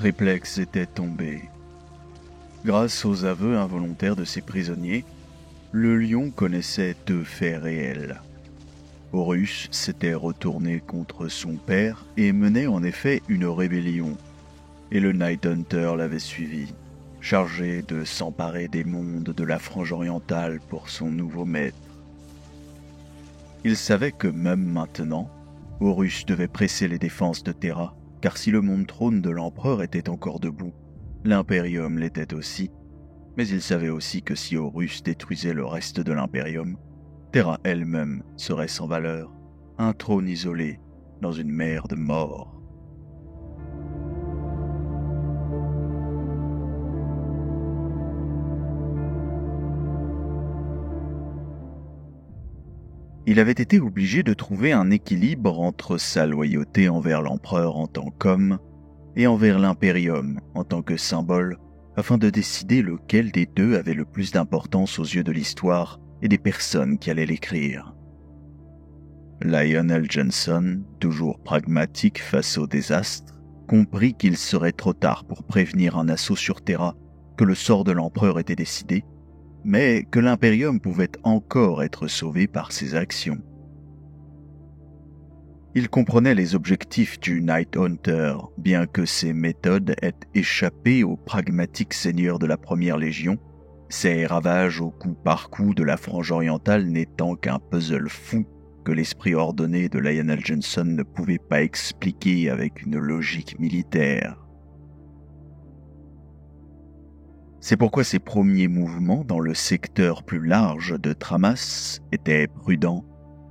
Triplex était tombé. Grâce aux aveux involontaires de ses prisonniers, le lion connaissait 2 faits réels. Horus s'était retourné contre son père et menait en effet une rébellion, et le Night Hunter l'avait suivi, chargé de s'emparer des mondes de la frange orientale pour son nouveau maître. Il savait que même maintenant, Horus devait presser les défenses de Terra, car si le monde trône de l'empereur était encore debout, l'Imperium l'était aussi, mais il savait aussi que si Horus détruisait le reste de l'Imperium, Terra elle-même serait sans valeur, un trône isolé dans une mer de mort. Il avait été obligé de trouver un équilibre entre sa loyauté envers l'empereur en tant qu'homme et envers l'Imperium en tant que symbole, afin de décider lequel des deux avait le plus d'importance aux yeux de l'histoire et des personnes qui allaient l'écrire. Lionel Johnson, toujours pragmatique face au désastre, comprit qu'il serait trop tard pour prévenir un assaut sur Terra, que le sort de l'empereur était décidé, mais que l'Imperium pouvait encore être sauvé par ses actions. Il comprenait les objectifs du Night Hunter, bien que ses méthodes aient échappé aux pragmatiques seigneurs de la Première Légion, ses ravages au coup par coup de la frange orientale n'étant qu'un puzzle fou que l'esprit ordonné de Lionel Johnson ne pouvait pas expliquer avec une logique militaire. C'est pourquoi ses premiers mouvements dans le secteur plus large de Tramas étaient prudents,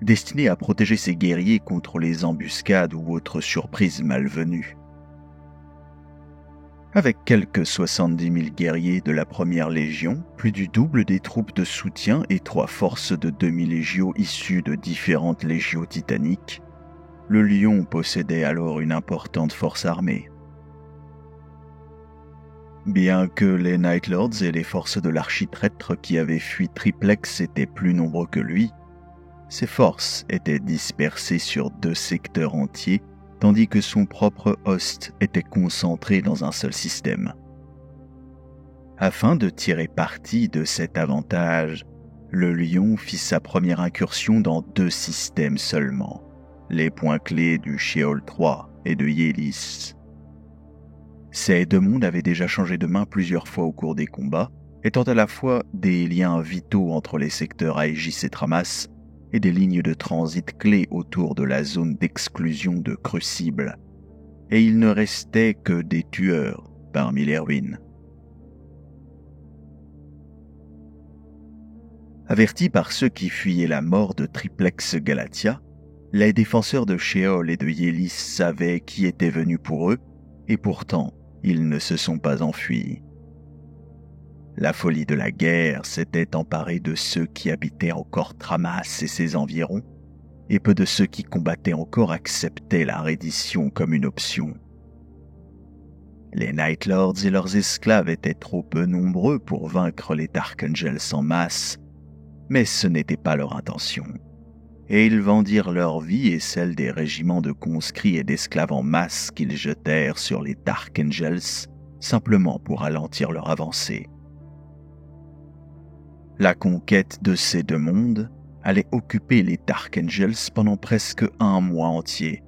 destinés à protéger ses guerriers contre les embuscades ou autres surprises malvenues. Avec quelques 70 000 guerriers de la Première Légion, plus du double des troupes de soutien et 3 forces de demi-légios issues de différentes légios titaniques, le Lion possédait alors une importante force armée. Bien que les Night Lords et les forces de l'architraître qui avaient fui Triplex étaient plus nombreux que lui, ses forces étaient dispersées sur 2 secteurs entiers, tandis que son propre host était concentré dans un seul système. Afin de tirer parti de cet avantage, le Lion fit sa première incursion dans 2 systèmes seulement, les points clés du Sheol 3 et de Yélis. Ces 2 mondes avaient déjà changé de main plusieurs fois au cours des combats, étant à la fois des liens vitaux entre les secteurs Aegis et Tramas et des lignes de transit clés autour de la zone d'exclusion de Crucible. Et il ne restait que des tueurs parmi les ruines. Avertis par ceux qui fuyaient la mort de Triplex Galatia, les défenseurs de Sheol et de Yélis savaient qui était venu pour eux, et pourtant, ils ne se sont pas enfuis. La folie de la guerre s'était emparée de ceux qui habitaient encore Tramas et ses environs, et peu de ceux qui combattaient encore acceptaient la reddition comme une option. Les Night Lords et leurs esclaves étaient trop peu nombreux pour vaincre les Dark Angels en masse, mais ce n'était pas leur intention. Et ils vendirent leur vie et celle des régiments de conscrits et d'esclaves en masse qu'ils jetèrent sur les Dark Angels, simplement pour ralentir leur avancée. La conquête de ces 2 mondes allait occuper les Dark Angels pendant presque 1 mois entier,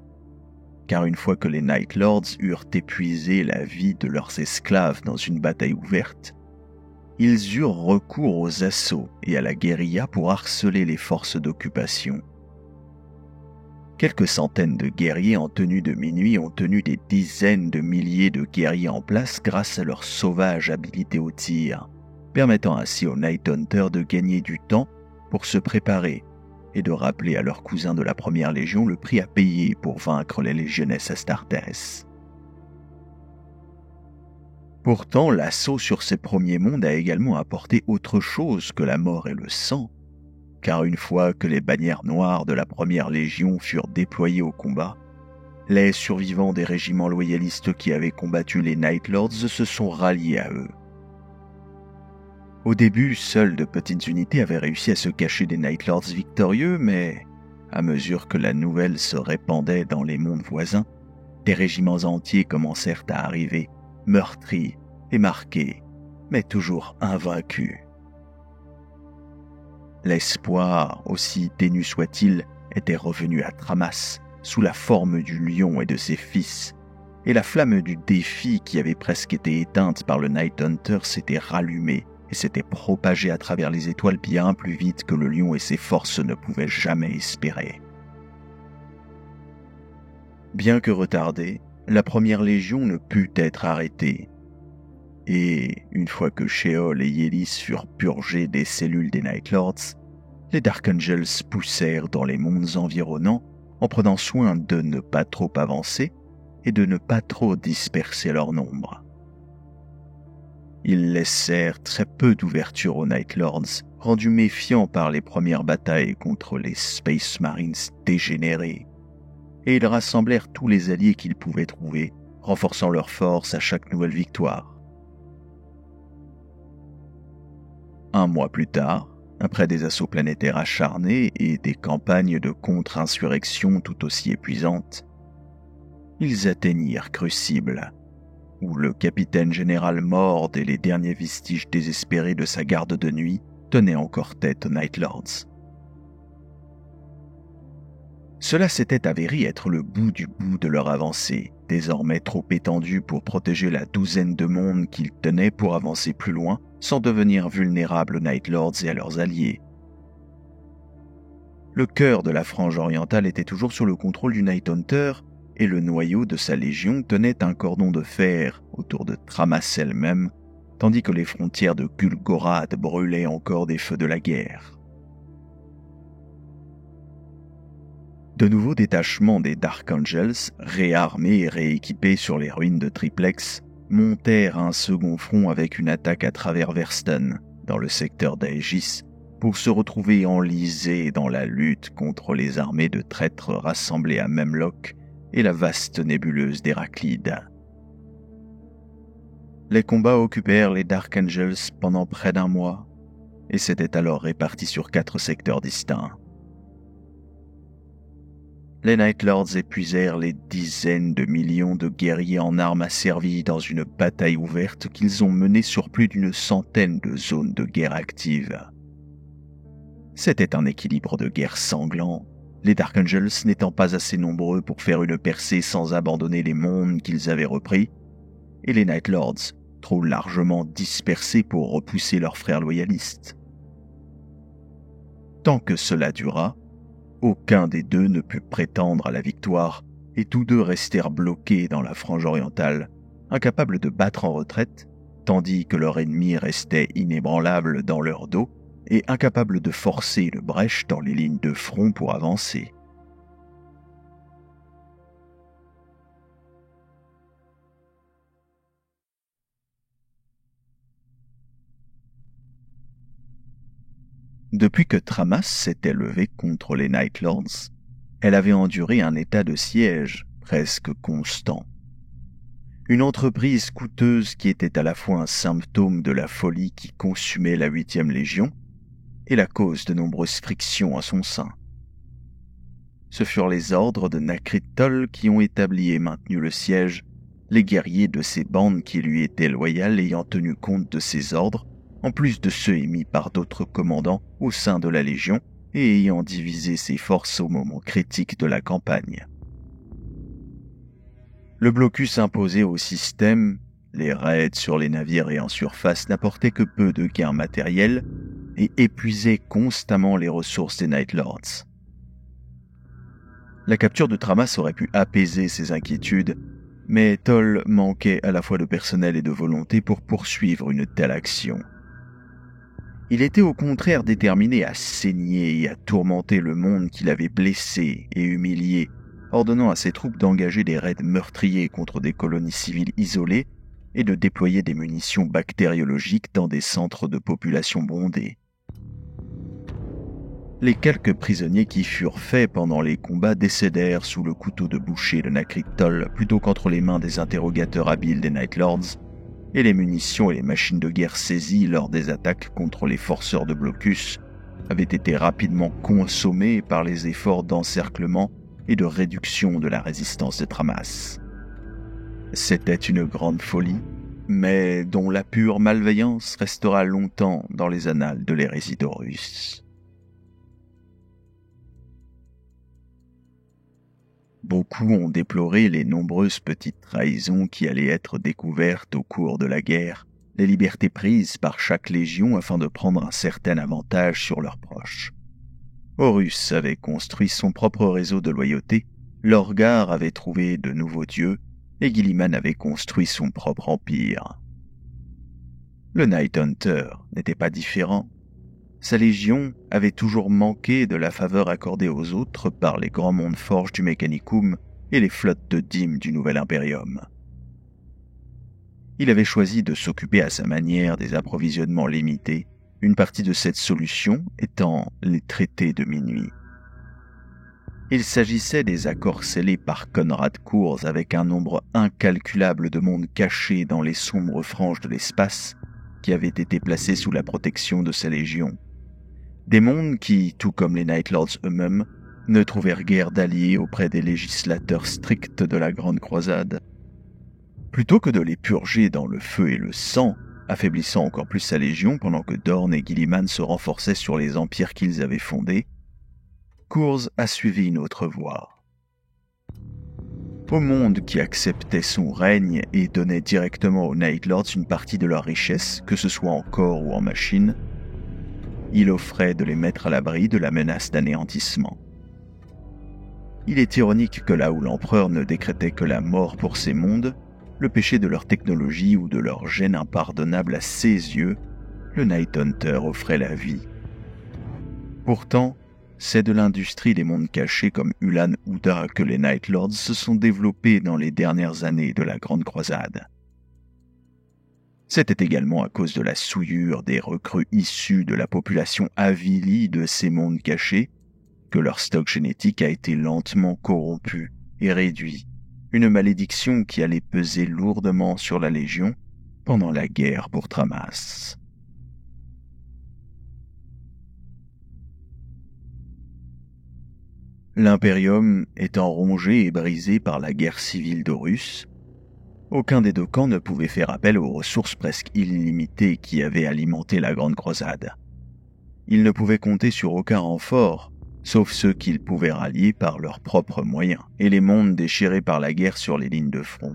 car une fois que les Night Lords eurent épuisé la vie de leurs esclaves dans une bataille ouverte, ils eurent recours aux assauts et à la guérilla pour harceler les forces d'occupation. Quelques centaines de guerriers en tenue de minuit ont tenu des dizaines de milliers de guerriers en place grâce à leur sauvage habilité au tir, permettant ainsi aux Night Hunters de gagner du temps pour se préparer et de rappeler à leurs cousins de la Première Légion le prix à payer pour vaincre les légionnaires Astartes. Pourtant, l'assaut sur ces premiers mondes a également apporté autre chose que la mort et le sang, car une fois que les bannières noires de la Première Légion furent déployées au combat, les survivants des régiments loyalistes qui avaient combattu les Night Lords se sont ralliés à eux. Au début, seules de petites unités avaient réussi à se cacher des Night Lords victorieux, mais à mesure que la nouvelle se répandait dans les mondes voisins, des régiments entiers commencèrent à arriver, meurtris et marqués, mais toujours invaincus. L'espoir, aussi ténu soit-il, était revenu à Tramas, sous la forme du lion et de ses fils, et la flamme du défi qui avait presque été éteinte par le Night Hunter s'était rallumée et s'était propagée à travers les étoiles bien plus vite que le lion et ses forces ne pouvaient jamais espérer. Bien que retardée, la première légion ne put être arrêtée. Et, une fois que Sheol et Yélis furent purgés des cellules des Night Lords, les Dark Angels poussèrent dans les mondes environnants en prenant soin de ne pas trop avancer et de ne pas trop disperser leur nombre. Ils laissèrent très peu d'ouverture aux Night Lords, rendus méfiants par les premières batailles contre les Space Marines dégénérés, et ils rassemblèrent tous les alliés qu'ils pouvaient trouver, renforçant leur force à chaque nouvelle victoire. Un mois plus tard, après des assauts planétaires acharnés et des campagnes de contre-insurrection tout aussi épuisantes, ils atteignirent Crucible, où le capitaine général Mord et les derniers vestiges désespérés de sa garde de nuit tenaient encore tête aux Night Lords. Cela s'était avéré être le bout du bout de leur avancée, désormais trop étendue pour protéger la douzaine de mondes qu'ils tenaient pour avancer plus loin sans devenir vulnérables aux Night Lords et à leurs alliés. Le cœur de la frange orientale était toujours sous le contrôle du Night Hunter, et le noyau de sa légion tenait un cordon de fer autour de Tramas elle-même, tandis que les frontières de Gul'Gorad brûlaient encore des feux de la guerre. De nouveaux détachements des Dark Angels, réarmés et rééquipés sur les ruines de Triplex, montèrent un second front avec une attaque à travers Verston, dans le secteur d'Aegis, pour se retrouver enlisés dans la lutte contre les armées de traîtres rassemblées à Memlock et la vaste nébuleuse d'Héraclide. Les combats occupèrent les Dark Angels pendant près d'un mois, et s'étaient alors répartis sur 4 secteurs distincts. Les Night Lords épuisèrent les dizaines de millions de guerriers en armes asservis dans une bataille ouverte qu'ils ont menée sur plus d'une centaine de zones de guerre actives. C'était un équilibre de guerre sanglant, les Dark Angels n'étant pas assez nombreux pour faire une percée sans abandonner les mondes qu'ils avaient repris, et les Night Lords trop largement dispersés pour repousser leurs frères loyalistes. Tant que cela dura, aucun des deux ne put prétendre à la victoire, et tous deux restèrent bloqués dans la frange orientale, incapables de battre en retraite, tandis que leur ennemi restait inébranlable dans leur dos, et incapables de forcer une brèche dans les lignes de front pour avancer. Depuis que Tramas s'était levée contre les Night Lords, elle avait enduré un état de siège presque constant. Une entreprise coûteuse qui était à la fois un symptôme de la folie qui consumait la 8e Légion et la cause de nombreuses frictions à son sein. Ce furent les ordres de Nakrit Tol qui ont établi et maintenu le siège, les guerriers de ces bandes qui lui étaient loyales ayant tenu compte de ces ordres, en plus de ceux émis par d'autres commandants au sein de la Légion et ayant divisé ses forces au moment critique de la campagne. Le blocus imposé au système, les raids sur les navires et en surface n'apportaient que peu de gains matériels et épuisaient constamment les ressources des Night Lords. La capture de Tramas aurait pu apaiser ces inquiétudes, mais Tol manquait à la fois de personnel et de volonté pour poursuivre une telle action. Il était au contraire déterminé à saigner et à tourmenter le monde qu'il avait blessé et humilié, ordonnant à ses troupes d'engager des raids meurtriers contre des colonies civiles isolées et de déployer des munitions bactériologiques dans des centres de population bondés. Les quelques prisonniers qui furent faits pendant les combats décédèrent sous le couteau de boucher de Nakrit Tol plutôt qu'entre les mains des interrogateurs habiles des Night Lords, et les munitions et les machines de guerre saisies lors des attaques contre les forceurs de blocus avaient été rapidement consommées par les efforts d'encerclement et de réduction de la résistance de Tramas. C'était une grande folie, mais dont la pure malveillance restera longtemps dans les annales de l'hérésie d'Horus. Beaucoup ont déploré les nombreuses petites trahisons qui allaient être découvertes au cours de la guerre, les libertés prises par chaque légion afin de prendre un certain avantage sur leurs proches. Horus avait construit son propre réseau de loyauté, Lorgar avait trouvé de nouveaux dieux, et Guilliman avait construit son propre empire. Le Night Hunter n'était pas différent. Sa légion avait toujours manqué de la faveur accordée aux autres par les grands mondes forges du Mechanicum et les flottes de dîmes du Nouvel Imperium. Il avait choisi de s'occuper à sa manière des approvisionnements limités, une partie de cette solution étant les traités de minuit. Il s'agissait des accords scellés par Conrad Kurz avec un nombre incalculable de mondes cachés dans les sombres franges de l'espace qui avaient été placés sous la protection de sa légion. Des mondes qui, tout comme les Night Lords eux-mêmes, ne trouvèrent guère d'alliés auprès des législateurs stricts de la Grande Croisade. Plutôt que de les purger dans le feu et le sang, affaiblissant encore plus sa légion pendant que Dorn et Guilliman se renforçaient sur les empires qu'ils avaient fondés, Kurz a suivi une autre voie. Au monde qui acceptait son règne et donnait directement aux Night Lords une partie de leur richesse, que ce soit en corps ou en machine, il offrait de les mettre à l'abri de la menace d'anéantissement. Il est ironique que là où l'empereur ne décrétait que la mort pour ces mondes, le péché de leur technologie ou de leur gêne impardonnable à ses yeux, le Night Hunter offrait la vie. Pourtant, c'est de l'industrie des mondes cachés comme Ulan Uda que les Night Lords se sont développés dans les dernières années de la Grande Croisade. C'était également à cause de la souillure des recrues issues de la population avilie de ces mondes cachés que leur stock génétique a été lentement corrompu et réduit, une malédiction qui allait peser lourdement sur la Légion pendant la guerre pour Tramas. L'Imperium étant rongé et brisé par la guerre civile d'Horus, aucun des deux camps ne pouvait faire appel aux ressources presque illimitées qui avaient alimenté la Grande Croisade. Ils ne pouvaient compter sur aucun renfort, sauf ceux qu'ils pouvaient rallier par leurs propres moyens, et les mondes déchirés par la guerre sur les lignes de front.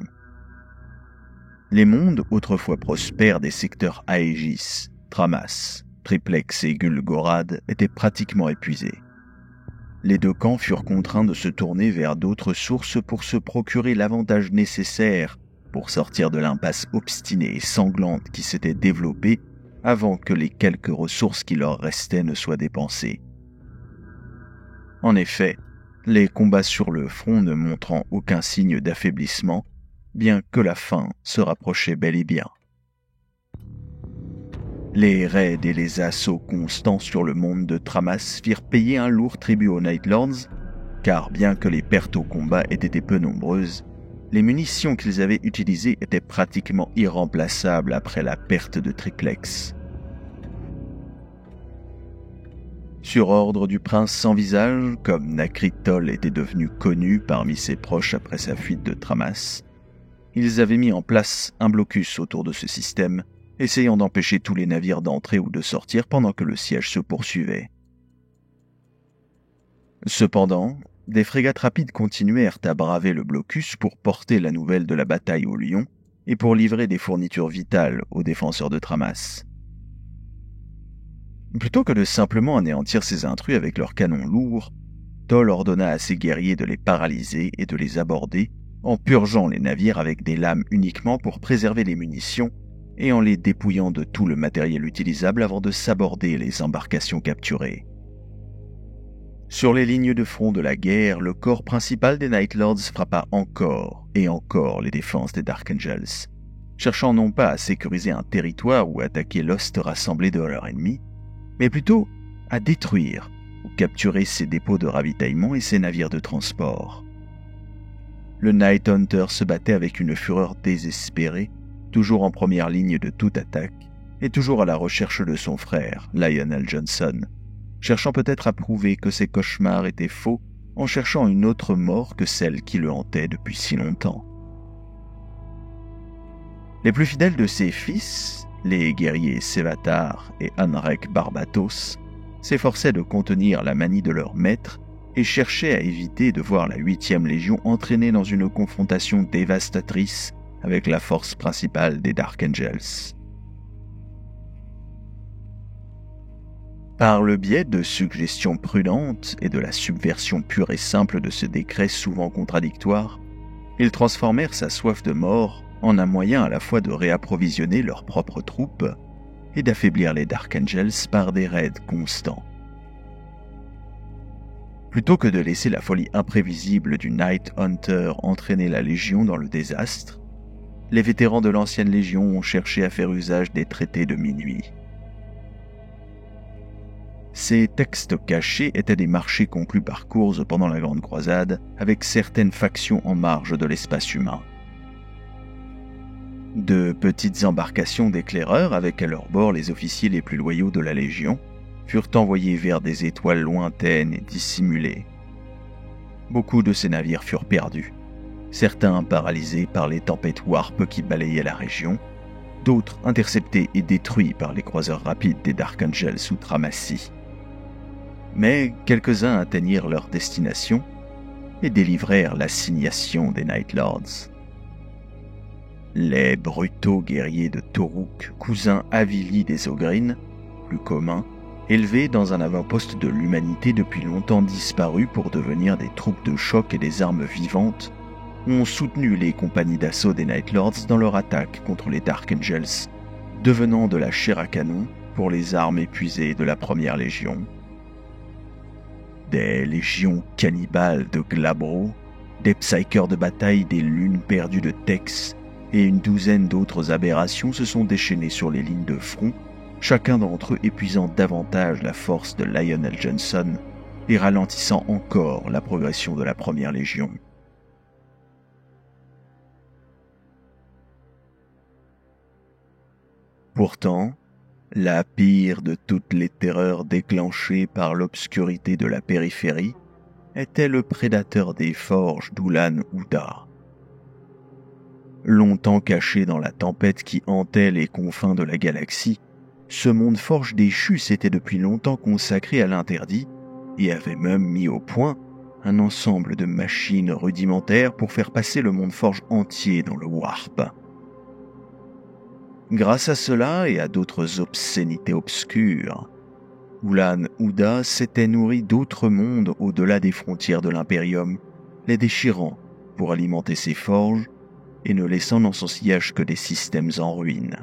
Les mondes autrefois prospères des secteurs Aegis, Tramas, Triplex et Gulgorad étaient pratiquement épuisés. Les deux camps furent contraints de se tourner vers d'autres sources pour se procurer l'avantage nécessaire pour sortir de l'impasse obstinée et sanglante qui s'était développée avant que les quelques ressources qui leur restaient ne soient dépensées. En effet, les combats sur le front ne montrant aucun signe d'affaiblissement, bien que la fin se rapprochait bel et bien. Les raids et les assauts constants sur le monde de Tramas firent payer un lourd tribut aux Night Lords, car bien que les pertes au combat aient été peu nombreuses, les munitions qu'ils avaient utilisées étaient pratiquement irremplaçables après la perte de Triplex. Sur ordre du prince sans visage, comme Nakritol était devenu connu parmi ses proches après sa fuite de Tramas, ils avaient mis en place un blocus autour de ce système, essayant d'empêcher tous les navires d'entrer ou de sortir pendant que le siège se poursuivait. Cependant, des frégates rapides continuèrent à braver le blocus pour porter la nouvelle de la bataille au Lion et pour livrer des fournitures vitales aux défenseurs de Tramas. Plutôt que de simplement anéantir ces intrus avec leurs canons lourds, Tol ordonna à ses guerriers de les paralyser et de les aborder en purgeant les navires avec des lames uniquement pour préserver les munitions et en les dépouillant de tout le matériel utilisable avant de s'aborder les embarcations capturées. Sur les lignes de front de la guerre, le corps principal des Night Lords frappa encore et encore les défenses des Dark Angels, cherchant non pas à sécuriser un territoire ou attaquer l'host rassemblé de leurs ennemis, mais plutôt à détruire ou capturer ses dépôts de ravitaillement et ses navires de transport. Le Night Hunter se battait avec une fureur désespérée, toujours en première ligne de toute attaque, et toujours à la recherche de son frère, Lionel Johnson, cherchant peut-être à prouver que ses cauchemars étaient faux en cherchant une autre mort que celle qui le hantait depuis si longtemps. Les plus fidèles de ses fils, les guerriers Sévatar et Anrek Barbatos, s'efforçaient de contenir la manie de leur maître et cherchaient à éviter de voir la 8e Légion entraînée dans une confrontation dévastatrice avec la force principale des Dark Angels. Par le biais de suggestions prudentes et de la subversion pure et simple de ce décret souvent contradictoire, ils transformèrent sa soif de mort en un moyen à la fois de réapprovisionner leurs propres troupes et d'affaiblir les Dark Angels par des raids constants. Plutôt que de laisser la folie imprévisible du Night Hunter entraîner la Légion dans le désastre, les vétérans de l'ancienne Légion ont cherché à faire usage des traités de minuit. Ces textes cachés étaient des marchés conclus par Kurz pendant la Grande Croisade avec certaines factions en marge de l'espace humain. De petites embarcations d'éclaireurs avec à leur bord les officiers les plus loyaux de la Légion furent envoyés vers des étoiles lointaines et dissimulées. Beaucoup de ces navires furent perdus, certains paralysés par les tempêtes warp qui balayaient la région, d'autres interceptés et détruits par les croiseurs rapides des Dark Angels sous Tramassi. Mais quelques-uns atteignirent leur destination et délivrèrent l'assignation des Night Lords. Les brutaux guerriers de Toruk, cousins avilis des Ogryn, plus communs, élevés dans un avant-poste de l'humanité depuis longtemps disparu pour devenir des troupes de choc et des armes vivantes, ont soutenu les compagnies d'assaut des Night Lords dans leur attaque contre les Dark Angels, devenant de la chair à canon pour les armes épuisées de la Première Légion. Des légions cannibales de Glabro, des psychers de bataille des lunes perdues de Tex et une douzaine d'autres aberrations se sont déchaînées sur les lignes de front, chacun d'entre eux épuisant davantage la force de Lionel Johnson et ralentissant encore la progression de la Première Légion. Pourtant, la pire de toutes les terreurs déclenchées par l'obscurité de la périphérie était le prédateur des forges d'Ulan Uda. Longtemps caché dans la tempête qui hantait les confins de la galaxie, ce monde forge déchu s'était depuis longtemps consacré à l'interdit et avait même mis au point un ensemble de machines rudimentaires pour faire passer le monde forge entier dans le warp. Grâce à cela et à d'autres obscénités obscures, Ulan Uda s'était nourri d'autres mondes au-delà des frontières de l'Imperium, les déchirant pour alimenter ses forges et ne laissant dans son sillage que des systèmes en ruine.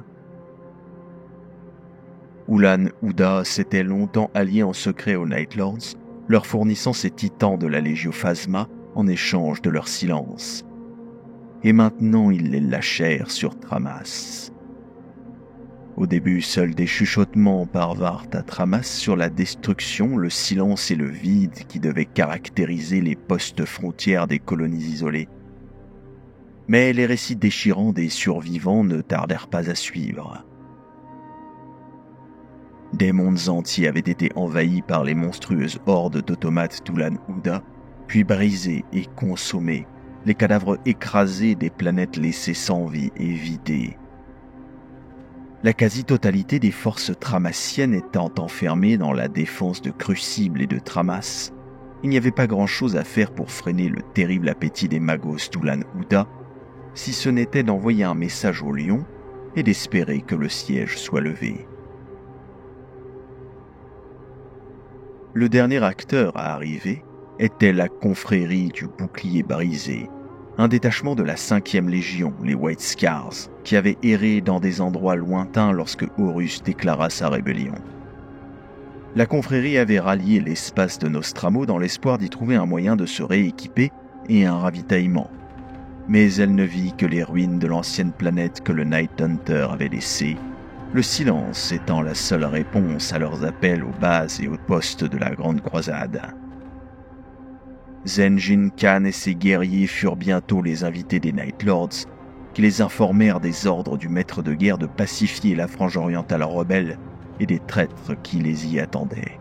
Ulan Uda s'était longtemps allié en secret aux Night Lords, leur fournissant ces titans de la Légio Phasma en échange de leur silence. Et maintenant ils les lâchèrent sur Tramas. Au début, seuls des chuchotements parvinrent à Tramas sur la destruction, le silence et le vide qui devaient caractériser les postes frontières des colonies isolées. Mais les récits déchirants des survivants ne tardèrent pas à suivre. Des mondes entiers avaient été envahis par les monstrueuses hordes d'automates d'Ulan Uda, puis brisés et consommés, les cadavres écrasés des planètes laissées sans vie et vidées. La quasi-totalité des forces tramassiennes étant enfermées dans la défense de Crucible et de Tramas, il n'y avait pas grand-chose à faire pour freiner le terrible appétit des magos d'Ulan Uda, si ce n'était d'envoyer un message au lion et d'espérer que le siège soit levé. Le dernier acteur à arriver était la confrérie du bouclier brisé, un détachement de la 5e Légion, les White Scars, qui avait erré dans des endroits lointains lorsque Horus déclara sa rébellion. La confrérie avait rallié l'espace de Nostramo dans l'espoir d'y trouver un moyen de se rééquiper et un ravitaillement. Mais elle ne vit que les ruines de l'ancienne planète que le Night Hunter avait laissée, le silence étant la seule réponse à leurs appels aux bases et aux postes de la Grande Croisade. Zenjin Khan et ses guerriers furent bientôt les invités des Night Lords, qui les informèrent des ordres du maître de guerre de pacifier la frange orientale rebelle et des traîtres qui les y attendaient.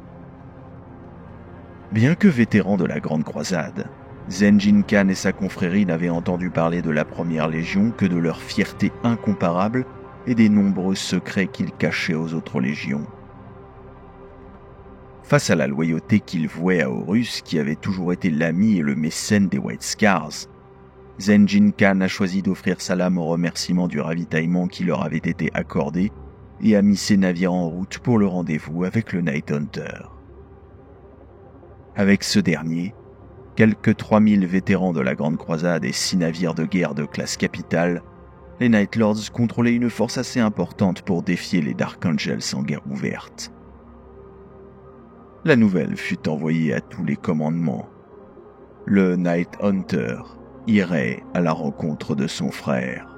Bien que vétérans de la Grande Croisade, Zengin Khan et sa confrérie n'avaient entendu parler de la Première Légion que de leur fierté incomparable et des nombreux secrets qu'ils cachaient aux autres légions. Face à la loyauté qu'ils vouaient à Horus, qui avait toujours été l'ami et le mécène des White Scars, Zengin Khan a choisi d'offrir sa lame au remerciement du ravitaillement qui leur avait été accordé et a mis ses navires en route pour le rendez-vous avec le Night Hunter. Avec ce dernier, quelques 3000 vétérans de la Grande Croisade et 6 navires de guerre de classe capitale, les Night Lords contrôlaient une force assez importante pour défier les Dark Angels en guerre ouverte. La nouvelle fut envoyée à tous les commandements. Le Night Hunter irait à la rencontre de son frère.